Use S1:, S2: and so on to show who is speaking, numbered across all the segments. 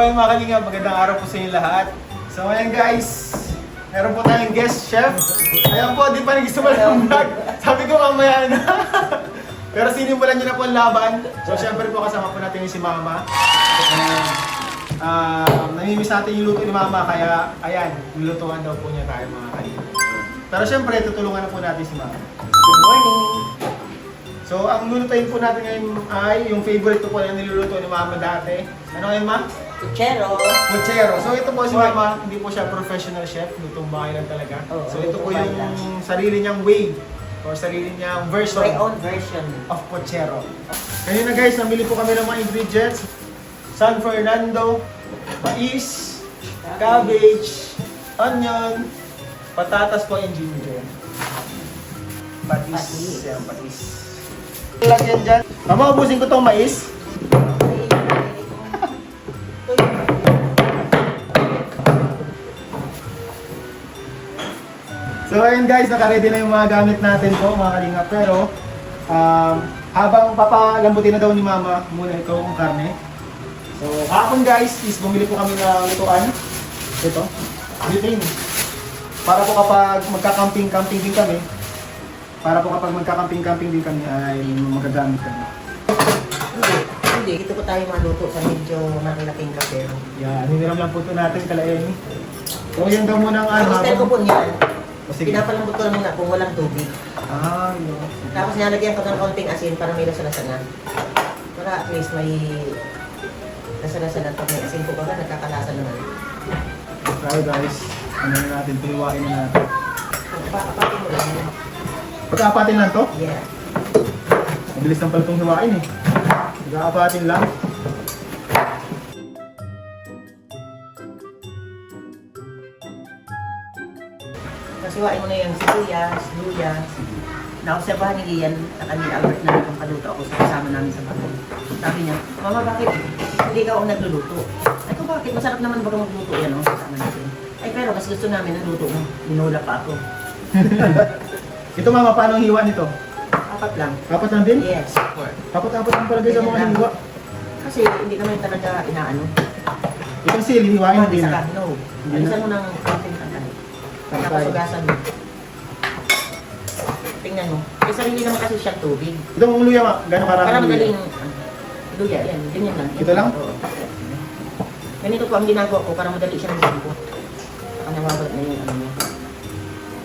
S1: ayun mga kalingap, magandang araw po sa inyo lahat. So ngayon guys, meron po tayong guest chef. Ayan po, di pa nag-isumala ng vlog. Sabi ko mamaya na. Pero sinimulan niyo na po ang laban. So syempre po kasama po natin yung si Mama. Namimiss natin yung luto ni Mama, kaya ayan, nilutuan daw po niya tayo mga kalingap. Pero syempre, tutulungan na po natin si Mama.
S2: Good morning!
S1: So ang lulutuin po natin ngayon ay yung favorite ko po na niluluto ni Mama dati. Ano ngayon, Ma?
S2: Kutsero.
S1: Kutsero. So ito po si Mama, hindi po siya professional chef, lutong bahay lang talaga.
S2: Oo,
S1: So ito po
S2: lutong bahay lang.
S1: yung sarili niyang way or sarili niyang version
S2: My own version.
S1: of kutsero. Ngayon na guys, namili po kami ng mga ingredients. San Fernando, mais, cabbage, onion, patatas po and ginger. Patis. Yan, patis. Lagyan dyan. Mama, ubusin ko tong mais. So ayun guys, naka-ready na yung mga gamit natin po mga kalingap. Pero habang papalambutin na daw ni Mama muna itong karne. So kahapon guys, is bumili po kami ng lutuan. Ito, butane. Para po kapag magka-camping din kami, din kami ay magagamit kami.
S2: Hindi. Dito po tayo maluto sa medyo malaking kapero.
S1: Yan, hiniram lang po ito natin kalain. So yan daw muna ang
S2: Ang style ko po niyan,
S1: O, sige.
S2: pinapalambot ko lang muna kung walang tubig.
S1: Yun.
S2: Tapos nilalagyan ko ng konting asin para may lasa-lasa na. Para at least may lasa-lasa na. Pag may asin po ba, nagkakalasa naman.
S1: Tayo guys, ano na natin, tuliwain na natin.
S2: Apatin mo lang.
S1: Pagkaapatin lang to,
S2: Yeah.
S1: mabilis lang pala itong hiwain eh. Pagkaapatin lang.
S2: Kasiwain mo na yung sibuyas, luya. Naobserbahan ni Ian sa kanila Albert na nagpapaluto ako sa kasama namin sa bahay. Sabi niya, Mama, bakit hindi ka ako nagluluto? Ay ko, bakit? Masarap naman ba magluto yan, oh, kasama natin. Ay, pero mas gusto namin ang luto mo. Minula pa ako.
S1: Ito Mama, paano ang hiwa nito?
S2: Apat lang.
S1: Apat lang din?
S2: Yes, four.
S1: Apat-apat ang palagay sa mga
S2: Ganyan lang.
S1: hiwa.
S2: Kasi hindi naman talaga inaano.
S1: Itong sili, hiwain
S2: No,
S1: na din
S2: isa
S1: na.
S2: ka, no.
S1: Hindi
S2: Alisan
S1: na.
S2: mo ng konting tangkay. Tapos
S1: Tangkay.
S2: ugasan mo. Tingnan mo. Kasi sarili naman kasi siyang tubig.
S1: Itong luya, Ma, gano'ng karami?
S2: Para
S1: ang luya?
S2: madaling luya, yan. Ganyan lang.
S1: Ito lang?
S2: Oo. Ganito po ang ginagawa ko para madali siyang limpo. Saka nawawala na yung ano niya.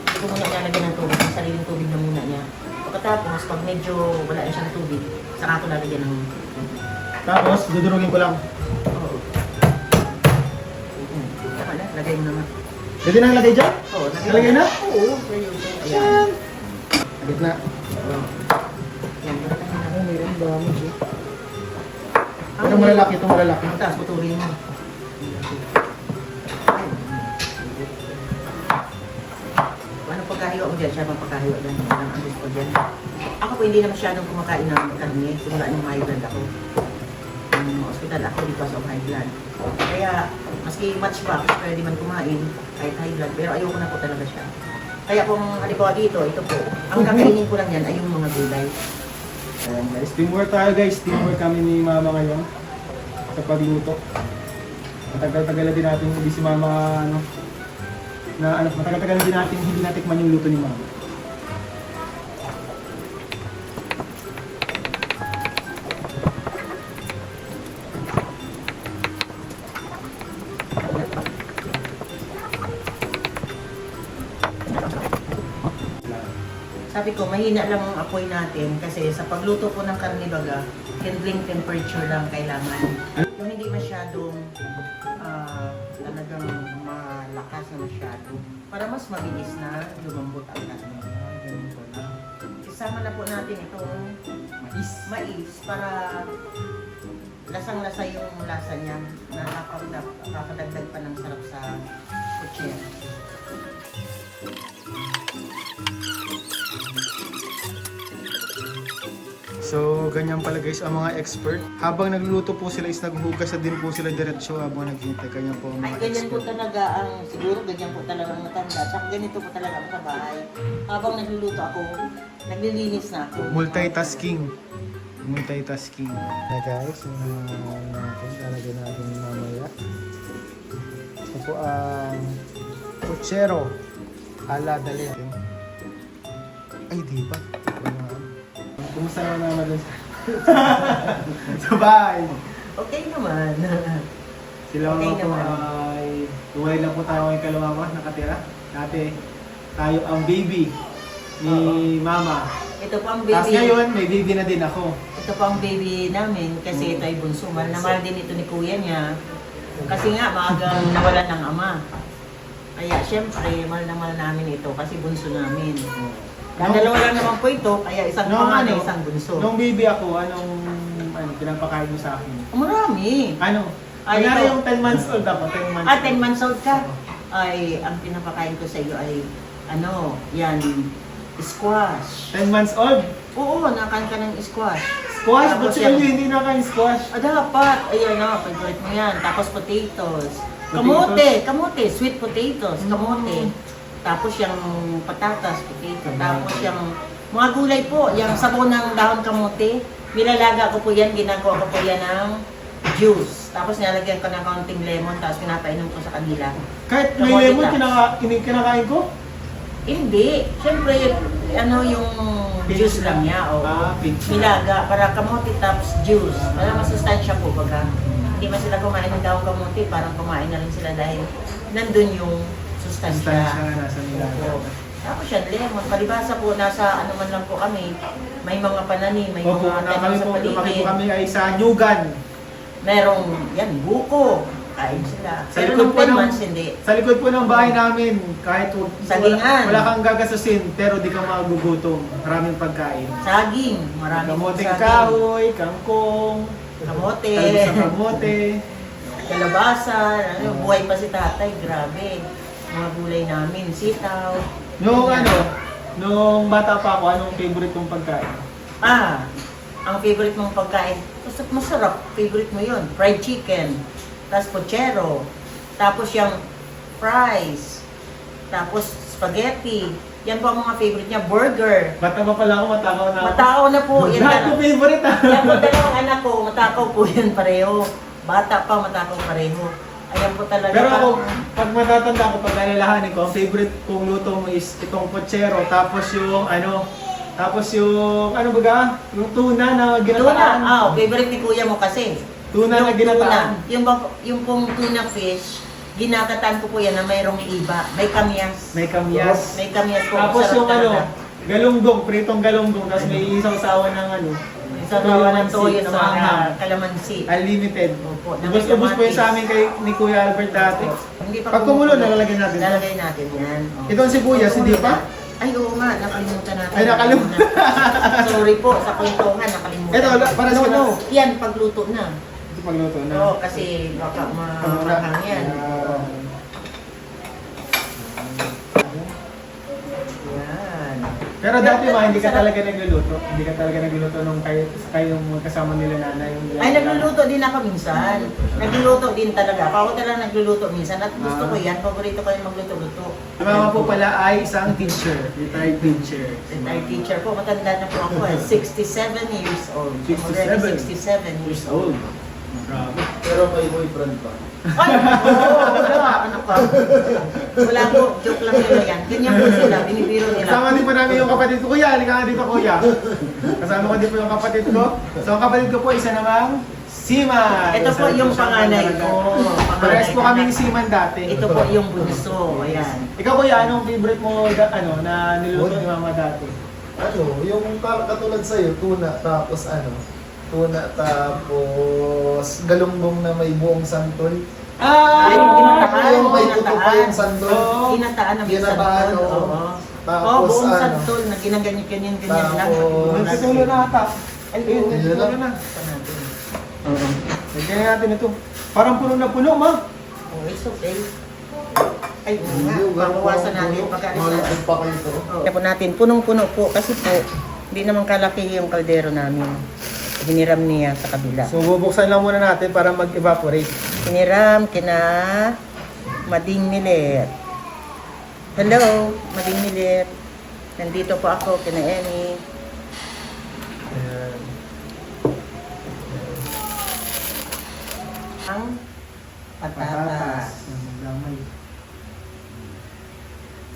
S2: Ito muna nilalagyan ng tubig. Ang sariling tubig na muna niya. Pagkatapos, pag medyo wala na siyang tubig, saka ako lalagyan ng
S1: Tapos, dudurugin ko lang.
S2: oo. Tama na, lagay mo naman.
S1: Pwede na ilagay dyan?
S2: Oo,
S1: Nalagay na?
S2: Oo, lagay mo. Ayan.
S1: Agad na.
S2: Oo. Yan, balikan mo na.
S1: Oh, mayroon dami siya.
S2: Ang
S1: Ito malalaki, ito malalaki.
S2: Tapos putulin mo. Ano pagkahiwa mo dyan? Siya bang pagkahiwa dyan? Ang gusto ko dyan. Ako po hindi na masyadong kumakain ng karne. Simula nung high blood ako. Hospital ako because of high blood. Kaya, maski matchbox, pwede man kumain kahit high blood. Pero ayoko na po talaga siya. Kaya kung halimbawa dito, ito po. Ang kakainin ko lang yan ay yung mga gulay.
S1: Ayan guys, teamwork tayo guys. Teamwork kami ni Mama ngayon. Sa pagluto. Matagal-tagal na din natin hindi si Mama matagal-tagal din natin hindi natikman yung luto ni Mama.
S2: Sabi ko, mahina lang ang apoy natin kasi sa pagluto po ng karne baga, handling temperature lang kailangan. Yung hindi masyadong talagang malakas na masyado para mas mabilis na lumambot ang karne. Isama na po natin itong mais para lasang-lasa yung lasa niya na nakakadagdag pa ng sarap sa kutsero.
S1: So, ganyan pala guys ang mga expert. Habang nagluluto po sila is naghuhugas na din po sila diretsyo habang naghihintay. Ganyan po ang
S2: Ay,
S1: mga
S2: ganyan po
S1: expert.
S2: talaga ang, siguro ganyan po talaga ang matanda. Tsaka ganito po talaga ako sa bahay. Habang nagluluto ako, naglilinis na ako.
S1: Multitasking. Multitasking. Na guys, natin, lalagyan natin mamaya. Ito po ang puchero. Ala, dali. Ay, di pa. Kumusta naman naman dun? Sabay!
S2: Okay naman.
S1: Sila
S2: Okay
S1: mga po
S2: naman.
S1: ay tuway lang po tayo ngayon kalawama, nakatira. Dati, tayo ang baby ni Mama.
S2: Ito po ang
S1: Tapos
S2: baby.
S1: ngayon, may baby na din ako.
S2: Ito po ang baby namin kasi ito ay bunso. Mahal na mahal din ito ni kuya niya. Kasi nga, maagang nawalan ng ama. Kaya syempre, mahal na mahal namin ito kasi bunso namin. Dalawa lang naman po ito, kaya isang panganay, isang bunso.
S1: Nung baby ako, anong pinapakain mo sa akin?
S2: Marami.
S1: Ano?
S2: Ay,
S1: Kunyari
S2: ito.
S1: yung 10 months old ako, 10 months old.
S2: 10 months old ka? Ay, ang pinapakain ko sa iyo ay, yan, squash.
S1: 10 months old?
S2: Oo, nakain ka ng squash.
S1: Squash?
S2: Tapos
S1: Ba't si
S2: yan-
S1: Elio hindi nakain squash?
S2: Dapat. Ayan na, favorite mo yan. Tapos potatoes. Kamote, sweet potatoes, kamote. Tapos yung patatas, potato. Tapos yung mga gulay po, yung sabaw ng dahon kamote. Nilalaga ko po yan, ginagawa ko po yan ng juice. Tapos nilalagyan ko ng kaunting lemon, tapos pinapainom ko sa kanila.
S1: Kahit may
S2: Kamote
S1: lemon,
S2: tops.
S1: kinakain ko?
S2: Hindi. Siyempre, yung juice lang niya. O,
S1: Pink.
S2: nilaga, para kamote tops juice. Para masustansya po baga. Hindi man sila kumain ng dahon kamote, parang kumain na rin sila dahil nandun yung sustansya.
S1: Sustansya na nasa nilaga.
S2: Opo. Tapos yan, lemon. Palibasa po, nasa ano man lang po kami. May mga pananim, may
S1: Opo,
S2: mga tanim sa
S1: lumaki po
S2: paligid.
S1: kami ay sa Nyugan.
S2: Merong, yan, buko. Kain sila.
S1: Sa
S2: Pero
S1: likod
S2: nung
S1: po
S2: 10
S1: ng-
S2: months, hindi.
S1: Sa likod po ng bahay namin, kahit
S2: Sagingan.
S1: wala kang gagastusin, pero di ka magugutom. Maraming pagkain.
S2: Saging. Marami
S1: Kamoting
S2: saging.
S1: kahoy, kangkong,
S2: Kamote.
S1: talbos ng kamote.
S2: Kalabasa. Buhay pa si tatay. Grabe. Mga gulay namin. Sitaw.
S1: Nung
S2: Ganyan.
S1: nung bata pa ako, anong favorite mong pagkain?
S2: Ang favorite mong pagkain, basta masarap, favorite mo yun. Fried chicken, tapos pochero, tapos yung fries, tapos spaghetti. Yan po ang mga favorite niya. Burger.
S1: Bata pa pala ako, matakaw na ako.
S2: Matakaw na po. Yan
S1: Lahat ko favorite ah.
S2: Yan po dalawang anak ko, matakaw po yan pareho. Bata pa, matakaw pareho. Ayan po talaga.
S1: Pero ako, pag matatanda ko, pag nalalahanin ko, ang favorite kong luto mo is itong pochero, tapos yung baga? Yung tuna na ginataan.
S2: Tuna. Favorite ni kuya mo kasi.
S1: Tuna na ginataan.
S2: Yung pong tuna fish, ginagataan ko po yan na mayroong iba. May kamyas.
S1: May kamyas.
S2: May kamyas po.
S1: Tapos
S2: Sarap
S1: yung
S2: talaga.
S1: galunggong, pritong galunggong, tapos may isang sawa ng
S2: Sa nawa ng toyo
S1: na
S2: sa
S1: maanghang.
S2: kalamansi.
S1: Unlimited.
S2: Opo, na may
S1: Ubus-ubus po yun
S2: kamatis.
S1: sa amin ni Kuya Albert dati.
S2: Hindi pa
S1: Pag kumulo, nalalagyan natin.
S2: Lalagay natin yan.
S1: Ito ang sibuyas, hindi pa?
S2: Ay, oo nga, nakalimutan natin.
S1: Ay, nakalimutan.
S2: Sorry po, sa kwentuhan, nakalimutan.
S1: Ito, para sa
S2: no. Yan, pagluto na.
S1: Ito pagluto na.
S2: Oo, kasi baka mahang yan. Yan.
S1: Pero dati hindi ka talaga nagluluto. Hindi ka talaga nagluluto nung kayong kasama nila nanay.
S2: Ay, nagluluto din ako minsan. Nagluluto din talaga. Ako talaga nagluluto minsan. At gusto ko yan. Paborito ko yung magluto-luto.
S1: Ang mama po pala ay isang teacher. Retired teacher.
S2: Retired teacher po. Matanda na po ako. 67 years old.
S1: 67?
S2: Already 67 years old.
S1: Grabe.
S3: Pero may boyfriend pa.
S2: Ay! Wala! Ano ka? Wala po. Joke lang nila yan. Ganyan po sila. Binibiro nila.
S1: Kasama din po namin yung kapatid ko. Kuya, halika nga dito kuya. Kasama ko din po yung kapatid ko. So ang kapatid ko po isa namang Seaman.
S2: Ito po yung panganay ko.
S1: Parehas po kaming seaman dati.
S2: Ito po yung bunso. Ayan.
S1: Ikaw kuya, anong favorite mo na niluto ni mama dati?
S3: Yung katulad sa'yo, tuna, tapos tuna, tapos galunggong na may buong santol.
S2: Ay, ginataan.
S3: Yung may tuto pa yung santol.
S1: Oo.
S2: Ginataan ng
S3: Ginataan,
S2: santol.
S3: oo.
S2: Oo.
S3: Tapos
S2: Buong santol na ginaganyan-ganyan lang.
S3: Tapos-
S1: May tulo na ata. Ay,
S2: Oo.
S1: may tulo na.
S2: Ito natin.
S1: Lagyan natin ito. Parang puno na puno, ma.
S2: Oh, it's okay. Ay, oo nga. Pabawasan natin. Pagkain natin.
S3: Malaki pa kayo to.
S2: Kaya po natin, punong-puno po. Kasi po, hindi naman kalaki yung kaldero namin. Hiniram niya sa kabila.
S1: So bubuksan lang muna natin para mag-evaporate.
S2: Hiniram kina Mading Milet. Hello, Mading Milet. Nandito po ako kina Emi.
S1: Ayan.
S2: ang
S1: Patatas.
S2: patatas.
S1: Damay.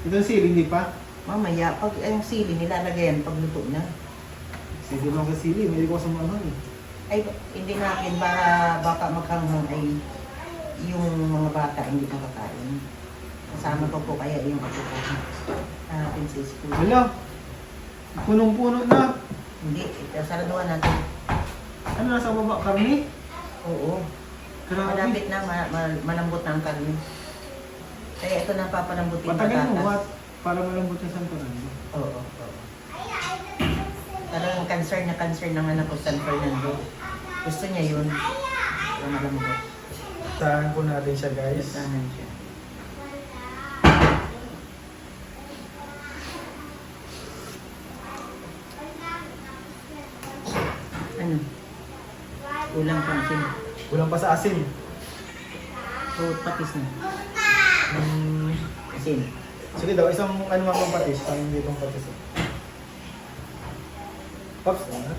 S1: Itong sili, hindi pa?
S2: Mamaya, pag yung sili nilalagay yan pag luto na.
S1: Sige mo ka sili, may ko sa mga eh.
S2: Ay, hindi natin para baka maghanghang ay yung mga bata hindi nakakain. Kasama pa po kaya yung apo ko. Natin sa school.
S1: Wala. Punong-puno na.
S2: Hindi, saraduhan natin.
S1: Ano nasa baba? Karni?
S2: Oo.
S1: Grabe.
S2: Malapit na, malambot na ang karne. Kaya ito na papalambutin
S1: Patagal mo,
S2: patatas.
S1: what? Para malambot na San Fernando.
S2: Oo. Talagang cancer ng anak ko, San Fernando. Gusto niya yun. Para malambot.
S1: Saan po natin siya, guys?
S2: Gustahan siya. Ano? Ulang pansin.
S1: Kulang pa sa asin.
S2: So, patis na.
S1: Hmm.
S2: Asin.
S1: Sige daw, isang ano nga pang patis. Isang hindi pang patis. Pops na.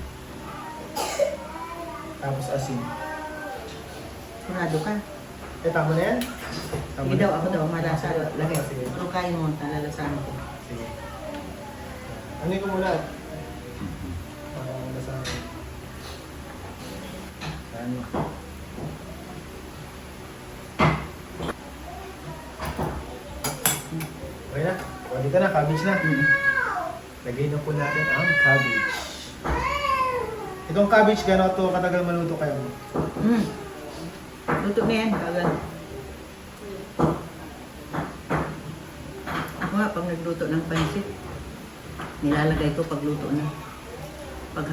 S1: Tapos asin.
S2: Kurado ka.
S1: Tama na yan?
S2: Sige daw, ako daw, malasa. Lagay.
S1: Sige.
S2: Pero kain mo, talalasahan ko.
S1: Sige. Ano ko muna? Para malasa ako. Ano? Okay na. Pwede ka na, cabbage na. Lagay na po natin ang cabbage. Itong cabbage, gano'n to katagal maluto kayo?
S2: Luto na yan, kagad. Ako nga, pag nagluto ng pansit, nilalagay ko pag luto na. Pag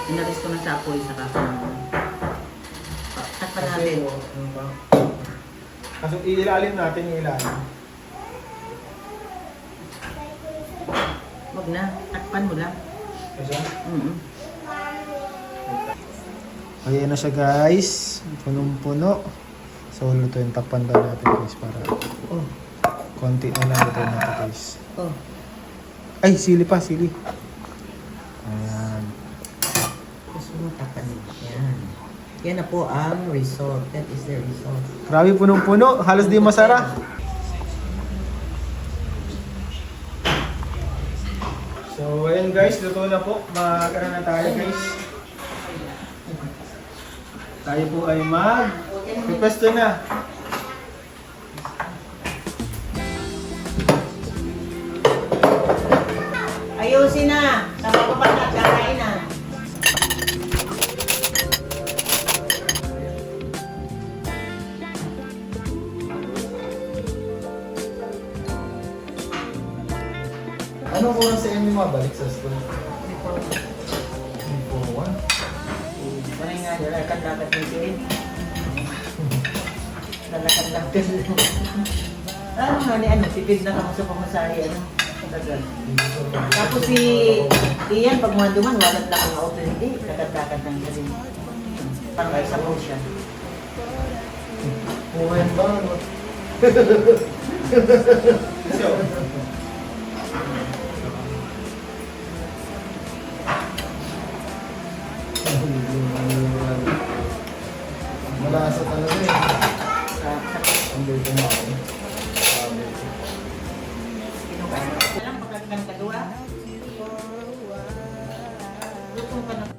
S2: inalis ko na sa apoy, saka ko takpan natin.
S1: Ano pa? Kaso ilalim natin yung ilalim.
S2: Wag na, takpan mo lang.
S1: Kasi, ayan na siya guys. Punong-puno. So, luto yung takpan daw natin guys para
S2: Oh,
S1: konti na lang luto natin guys.
S2: oh.
S1: Ay, sili pa, sili. Ayan.
S2: Gusto mo takpan mo. Yan. Yan na po ang result. That is the result.
S1: Grabe punong-puno. Halos di masara. So, ayan guys. Luto na po. Mag-ano na tayo guys. Tayo po ay mag-request na.
S2: Ayusin na! Sa pa na, kakain na.
S3: Anong oras sa inyo mabalik sa school? 4:01?
S2: Maray nga, lalakad-lakad ng silid. Lalakad-lakad. Ano nga ni ano, tipid na kamo sa pamasahe, ano? Tagal. Tapos si Ian, pag mga duman, walat lang ang auto, hindi. Lakad-lakad ng silid. Parang kayo sa siya.
S3: Kumain ba? Ano? Malasa talaga eh. Ang dito na ako.
S2: Kinukain. Alam, pagkakan ka dua. Lutong ka na.